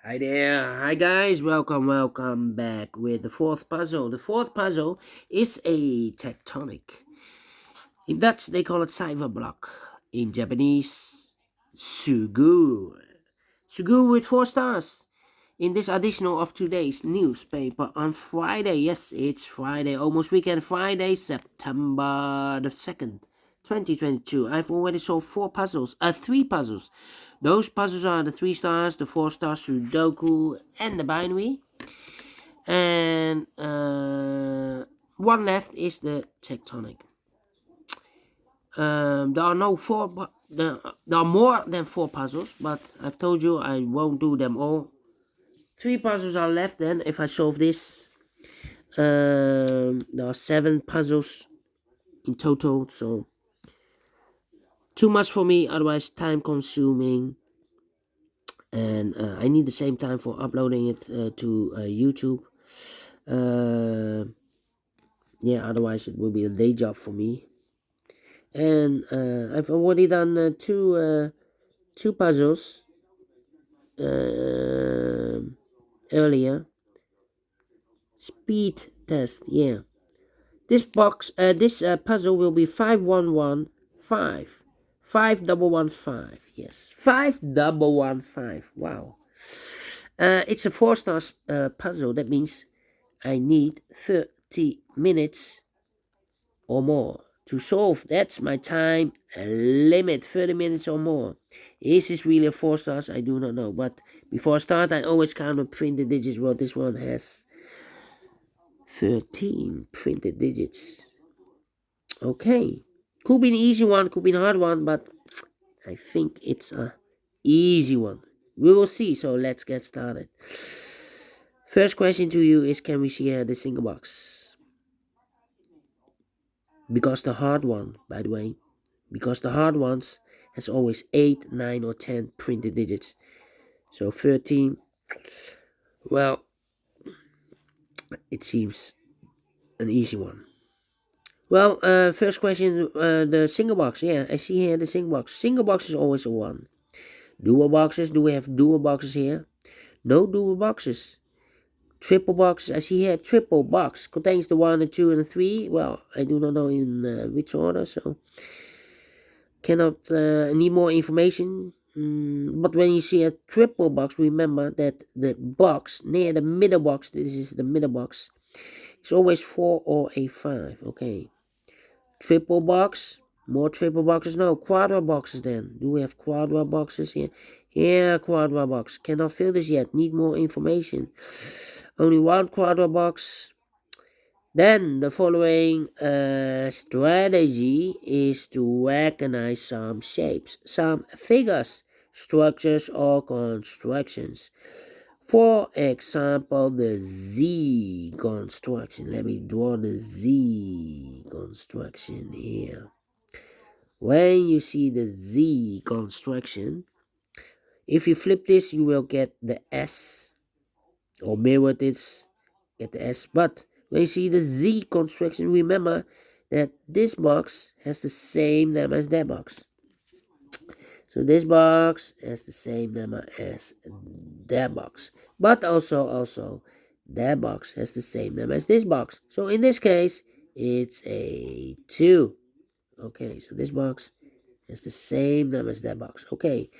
Hi there, hi guys, welcome back with the fourth puzzle. The fourth puzzle is a tectonic. In Dutch, they call it cyberblock. In Japanese, Suguru. Suguru with 4 stars. In this additional of today's newspaper on Friday, yes, it's Friday, almost weekend Friday, September the 2nd, 2022. I've already solved three puzzles. Those puzzles are the 3 stars, the 4 star Sudoku, and the binary. And one left is the tectonic. There are no there are more than 4 puzzles, but I've told you I won't do them all. 3 puzzles are left then if I solve this. There are 7 puzzles in total, so too much for me, otherwise time consuming. And I need the same time for uploading it to YouTube. Yeah, otherwise it will be a day job for me. And I've already done two puzzles earlier. Speed test, yeah. This puzzle will be 5115. 5115, yes. 5115, wow. It's a 4 star puzzle. That means I need 30 minutes or more to solve. That's my time limit, 30 minutes or more. Is this really a 4 stars? I do not know. But before I start, I always count the printed digits. Well, this one has 13 printed digits. Okay. Could be an easy one, could be a hard one, but I think it's a easy one. We will see, so let's get started. First question to you is, can we see the single box? Because the hard one, by the way, because the hard ones has always 8, 9 or 10 printed digits. So 13, well, it seems an easy one. Well, first question, the single box. Yeah, I see here the single box. Single box is always a 1. Dual boxes, do we have dual boxes here? No dual boxes. Triple box, I see here triple box contains the 1, the 2, and the 3. Well, I do not know in which order, so cannot need more information. But when you see a triple box, remember that the box near the middle box, this is the middle box, it's always 4 or a 5. Okay. Triple box, more triple boxes. No, quadra boxes then. Do we have quadra boxes here? Yeah, quadra box. Cannot fill this yet. Need more information. Only one quadra box. Then the following strategy is to recognize some shapes, some figures, structures, or constructions. For example, the Z construction. Let me draw the Z construction here. When you see the Z construction, if you flip this, you will get the S, or mirror this, get the S. But when you see the Z construction, remember that this box has the same number as that box. So this box has the same number as that box. But also that box has the same number as this box. So in this case, it's a 2. Okay, so this box has the same number as that box. Okay,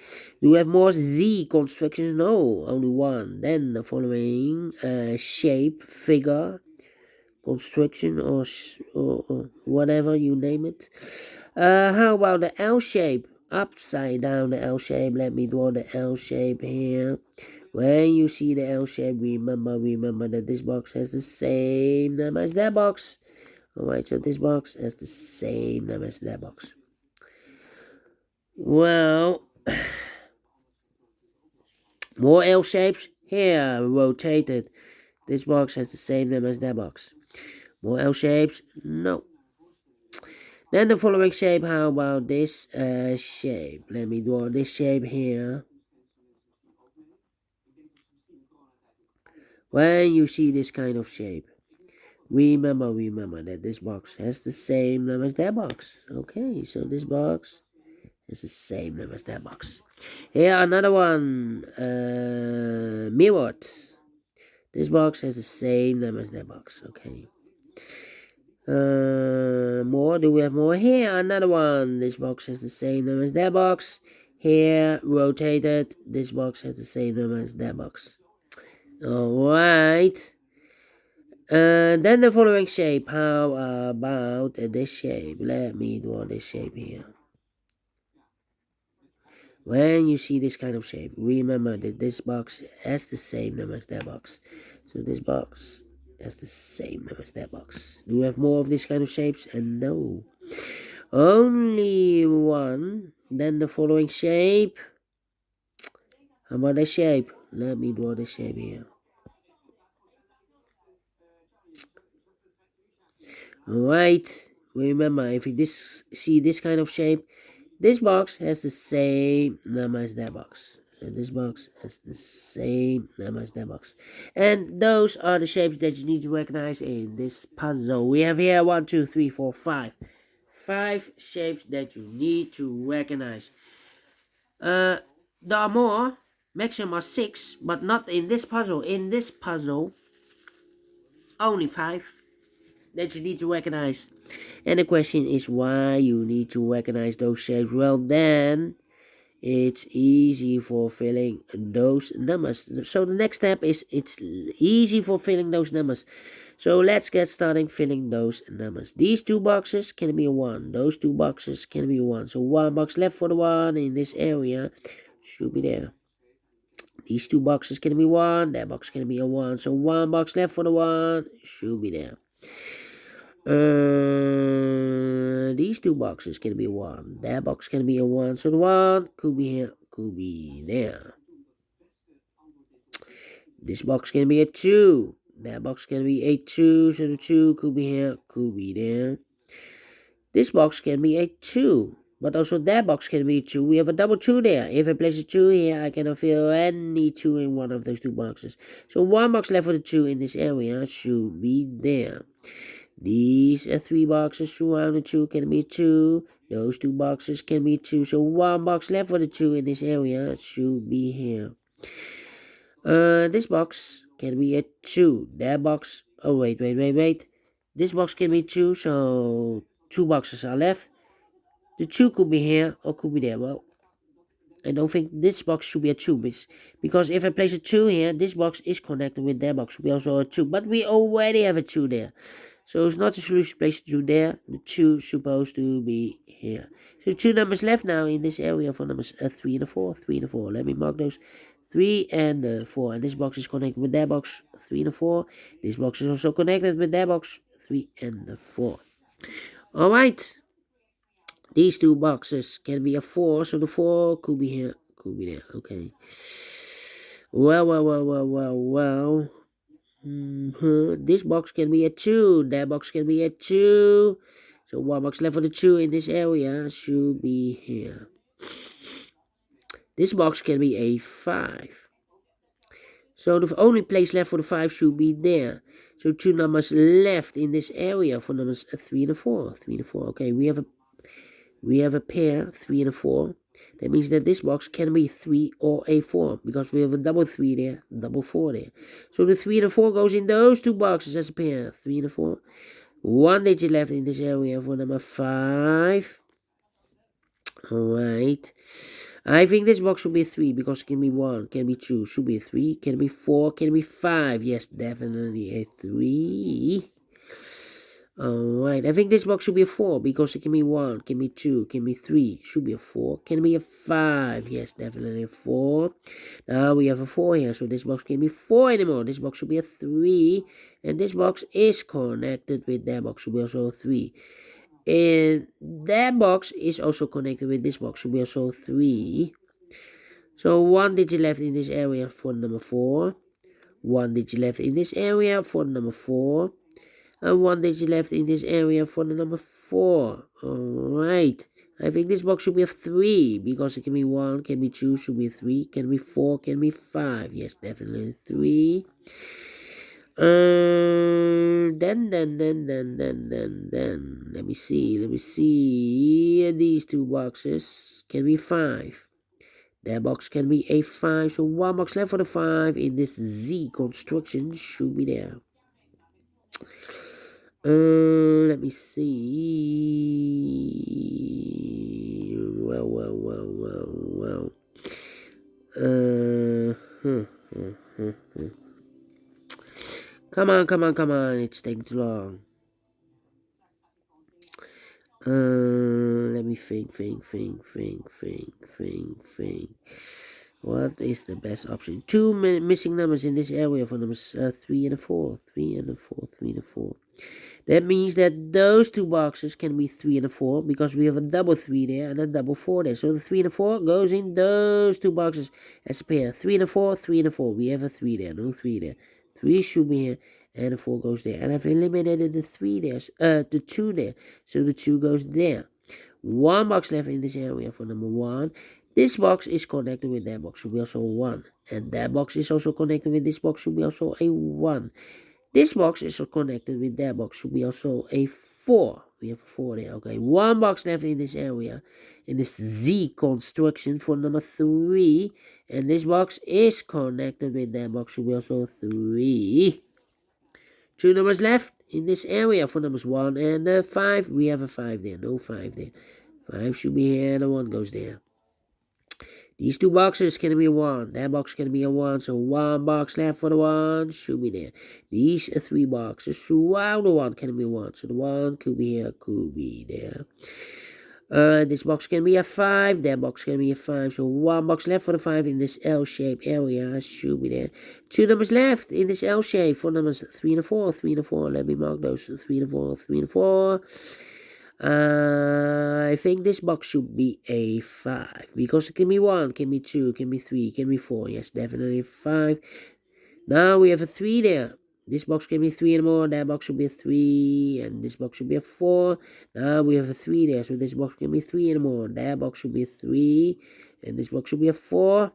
do we have more Z constructions? No, only one. Then the following shape, figure, construction, or whatever you name it. How about the L shape? Upside down the L shape. Let me draw the L shape here. When you see the L shape, remember that this box has the same number as that box. Alright, so this box has the same number as that box. Well, more L shapes. Here, rotated. This box has the same number as that box. More L shapes? No. Then the following shape, how about this shape? Let me draw this shape here. When you see this kind of shape, remember that this box has the same number as that box. Okay, so this box has the same number as that box. Here, another one. mirrored. This box has the same number as that box. Okay. More. Do we have more here? Another one. This box has the same number as that box. Here, rotated. This box has the same number as that box. Alright. Then the following shape. How about this shape? Let me draw this shape here. When you see this kind of shape, remember that this box has the same number as that box. So this box has the same number as that box. Do we have more of this kind of shapes? And no. Only one. Then the following shape. How about the shape? Let me draw the shape here. Alright. Remember, if you see this kind of shape, this box has the same number as that box. So this box has the same number as that box. And those are the shapes that you need to recognize in this puzzle. We have here 1, 2, 3, 4, 5. 5 shapes that you need to recognize. There are more. Maximum are 6, but not in this puzzle. In this puzzle, only 5 that you need to recognize. And the question is why you need to recognize those shapes. Well, then it's easy for filling those numbers. So the next step is it's easy for filling those numbers. So let's get started filling those numbers. These two boxes can be a 1. Those two boxes can be a 1. So 1 box left for the 1 in this area should be there. These two boxes can be 1. That box can be a 1. So 1 box left for the 1 should be there. These two boxes can be 1. That box can be a 1. So the 1 could be here, could be there. This box can be a 2. That box can be a 2. So the 2 could be here, could be there. This box can be a 2. But also that box can be 2. We have a double 2 there. If I place a 2 here, I cannot fill any 2 in one of those two boxes. So 1 box left for the 2 in this area should be there. These 3 boxes surrounding 2 can be 2. Those 2 boxes can be 2. So 1 box left for the 2 in this area should be here. This box can be a 2. That box. Oh, wait. This box can be 2. So 2 boxes are left. The 2 could be here or could be there. Well, I don't think this box should be a 2. Because if I place a 2 here, this box is connected with that box. We also have a 2. But we already have a 2 there. So it's not a solution to place the 2 there. The 2 is supposed to be here. So 2 numbers left now in this area for numbers 3 and 4. 3 and 4. Let me mark those. 3 and 4. And this box is connected with that box 3 and 4. This box is also connected with that box 3 and 4. Alright. These two boxes can be a 4. So the 4 could be here. Could be there. Okay. Well. This box can be a 2. That box can be a 2. So 1 box left for the 2 in this area should be here. This box can be a 5. So the only place left for the 5 should be there. So 2 numbers left in this area for numbers 3 and 4. 3 and 4. Okay, we have a pair 3 and 4. That means that this box can be 3 or a 4 because we have a double 3 there, double 4 there. So the 3 and the 4 goes in those two boxes as a pair, 3 and 4. 1 digit left in this area for number 5. Alright. I think this box should be 3 because it can be 1, can be 2, should be 3, can be 4, can be 5. Yes, definitely a 3. Alright, I think this box should be a 4 because it can be 1, can be 2, can be 3, should be a 4, can be a 5. Yes, definitely a 4. Now we have a 4 here, so this box can't be 4 anymore. This box should be a 3, and this box is connected with that box, should be also a 3. And that box is also connected with this box, should be also 3. So 1 digit left in this area for number 4. 1 digit left in this area for number 4. And 1 digit left in this area for the number 4. Alright. I think this box should be a 3 because it can be 1, can be 2, should be 3, can be 4, can be 5. Yes, definitely 3. Then. Let me see. These two boxes can be 5. That box can be a 5, so 1 box left for the 5 in this Z construction should be there. Let me see. Well. Come on. It's taking too long. Let me think. What is the best option? Two missing numbers in this area for numbers 3 and 4. 3 and 4. That means that those two boxes can be 3 and 4 because we have a double 3 there and a double 4 there. So the 3 and 4 goes in those two boxes as a pair. 3 and 4, 3 and 4. We have a 3 there, no 3 there. 3 should be here and the 4 goes there. And I've eliminated the 3 there, the 2 there. So the 2 goes there. 1 box left in this area for number 1. This box is connected with that box, should be also 1. And that box is also connected with this box, should be also a 1. This box is connected with that box, should be also a 4. We have a 4 there, okay. 1 box left in this area, in this Z construction for number 3. And this box is connected with that box, should be also 3. 2 numbers left in this area for numbers 1 and 5. We have a 5 there, no 5 there. 5 should be here and a 1 goes there. These two boxes can be a 1. That box can be a 1. So 1 box left for the 1 should be there. These 3 boxes surround the 1 can be 1. So the 1 could be here, could be there. This box can be a 5. That box can be a 5. So 1 box left for the 5 in this L-shaped area should be there. 2 numbers left in this L shape for numbers 3 and 4. 3 and 4. Let me mark those. 3 and 4. 3 and 4. I think this box should be a 5 because it can be 1, can be 2, can be 3, can be 4. Yes, definitely 5. Now we have a 3 there. This box can be 3 and more. That box should be a 3, and this box should be a 4. Now we have a 3 there, so this box can be 3 and more. That box should be a 3, and this box should be a 4.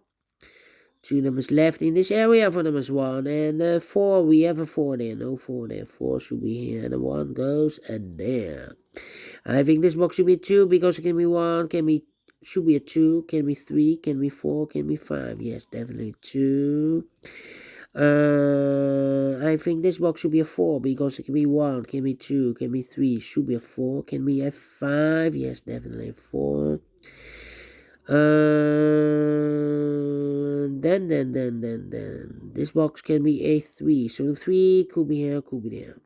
2 numbers left in this area for numbers 1 and 4. We have a 4 there, no 4 there. 4 should be here, and the 1 goes and there. I think this box should be 2 because it can be 1, should be a 2, can be 3, can be 4, can be 5. Yes, definitely 2. I think this box should be a 4 because it can be 1, can be 2, can be 3, should be a 4, can be a 5. Yes, definitely 4. Then this box can be a 3. So the 3 could be here, could be there.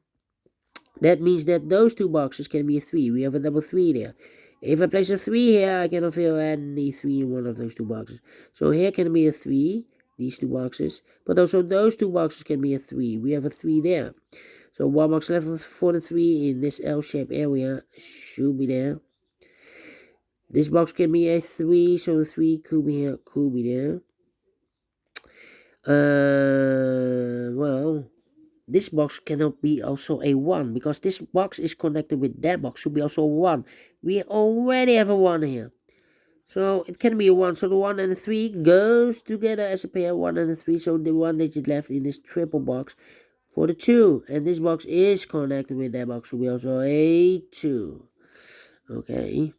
That means that those two boxes can be a 3. We have a double 3 there. If I place a 3 here, I cannot fill any 3 in one of those two boxes. So here can be a 3, these two boxes. But also those two boxes can be a 3. We have a 3 there. So 1 box left for the 3 in this L-shaped area should be there. This box can be a 3, so the 3 could be here, could be there. Well, this box cannot be also a 1 because this box is connected with that box, should be also a 1. We already have a 1 here. So it can be a 1. So the 1 and the 3 goes together as a pair, 1 and the 3. So the 1 digit left in this triple box for the 2. And this box is connected with that box, should be also a 2. Okay.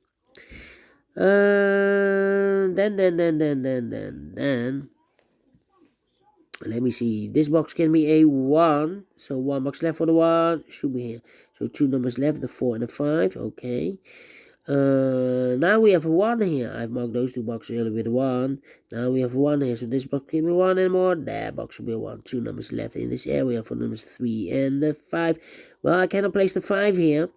Then let me see. This box can be a 1. So 1 box left for the 1 should be here. So 2 numbers left, the 4 and the 5. Okay. Now we have a 1 here. I've marked those two boxes earlier with 1. Now we have 1 here. So this box can be 1 and more. That box should be a 1. 2 numbers left in this area for numbers 3 and the 5. Well, I cannot place the 5 here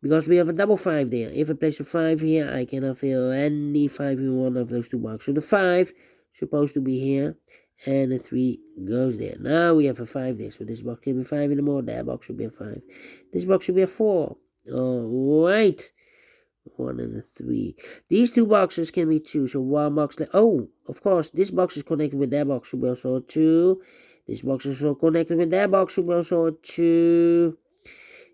because we have a double 5 there. If I place a 5 here, I cannot fill any 5 in one of those two boxes. So the 5 supposed to be here, and the 3 goes there. Now we have a 5 there. So this box can be 5 in the more. That box should be a 5. This box should be a 4. Alright. 1 and a 3. These two boxes can be 2. So 1 box left. Oh, of course, this box is connected with that box. Should be also a 2. This box is also connected with that box. Should be also a 2.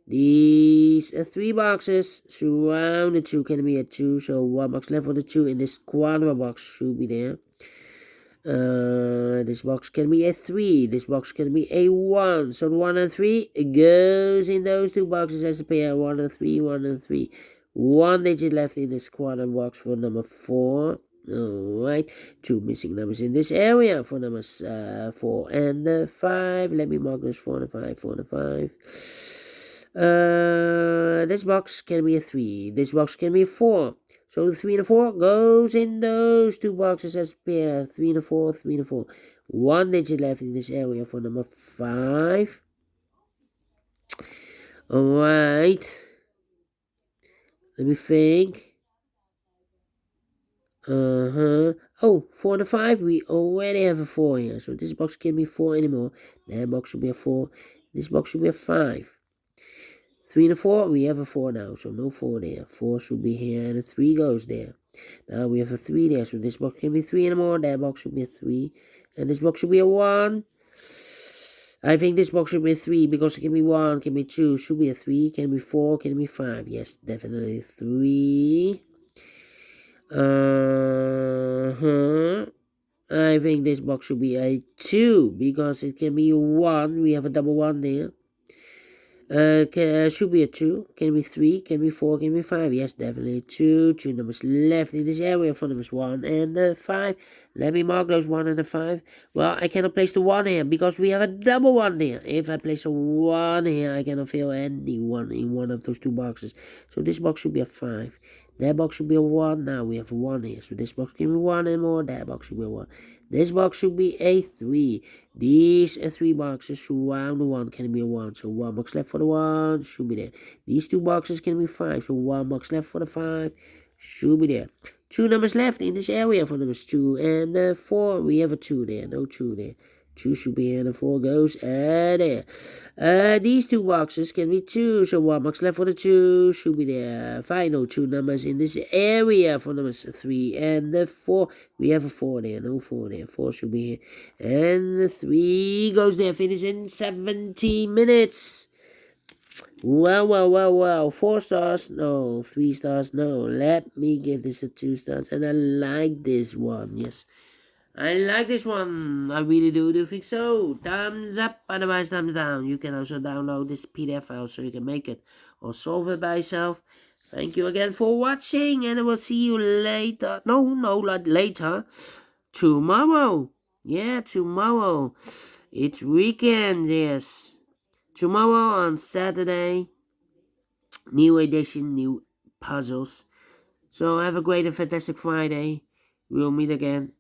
These 3 boxes surround the 2 can be a 2. So 1 box left for the 2 in this quadra box should be there. This box can be a 3. This box can be a 1. So the 1 and 3 goes in those two boxes as a pair. 1 and 3, 1 and 3. 1 digit left in this quadrant box for number 4. Alright, two missing numbers in this area for numbers 4 and 5. Let me mark those 4 and 5, 4 and 5. This box can be a 3. This box can be a 4. So the 3 and the 4 goes in those two boxes as pair. 3 and a 4, 3 and a 4. One digit left in this area for number 5. Alright. Let me think. Oh, 4 and a 5. We already have a 4 here. So this box can't be 4 anymore. That box should be a 4. This box should be a 5. 3 and a 4. We have a 4 now. So no 4 there. 4 should be here. And a 3 goes there. Now we have a 3 there. So this box can be 3 anymore. That box should be a 3. And this box should be a 1. I think this box should be a 3 because it can be 1, can be 2, should be a 3, can be 4, can be 5. Yes, definitely 3. I think this box should be a 2 because it can be 1. We have a double 1 there. Should be a 2. Can be 3, can be 4, can be 5. Yes, definitely 2. 2 numbers left in this area for numbers 1 and 5. Let me mark those 1 and 5. Well, I cannot place the 1 here because we have a double 1 there. If I place a 1 here, I cannot fill any 1 in one of those two boxes. So this box should be a 5. That box should be a 1. Now we have a 1 here. So this box can be 1 and more. That box should be a 1. This box should be a 3. These 3 boxes surround the 1 can be a 1. So 1 box left for the 1 should be there. These 2 boxes can be 5. So 1 box left for the 5 should be there. 2 numbers left in this area for numbers 2 and 4. We have a 2 there. No 2 there. 2 should be here and the 4 goes there. These 2 boxes can be 2. So 1 box left for the 2 should be there. Final 2 numbers in this area for numbers 3 and 4. We have a 4 there. No 4 there. 4 should be here. And 3 goes there. Finish in 17 minutes. Well. 4 stars. No. 3 stars. No. Let me give this a 2 stars. And I like this one. Yes. I like this one. I really do. Do you think so? Thumbs up, otherwise thumbs down. You can also download this PDF file so you can make it or solve it by yourself. Thank you again for watching, and I will see you later. No, not later. Tomorrow. Yeah, tomorrow. It's weekend, yes. Tomorrow on Saturday. New edition, new puzzles. So have a great and fantastic Friday. We'll meet again.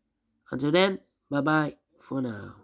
Until then, bye-bye for now.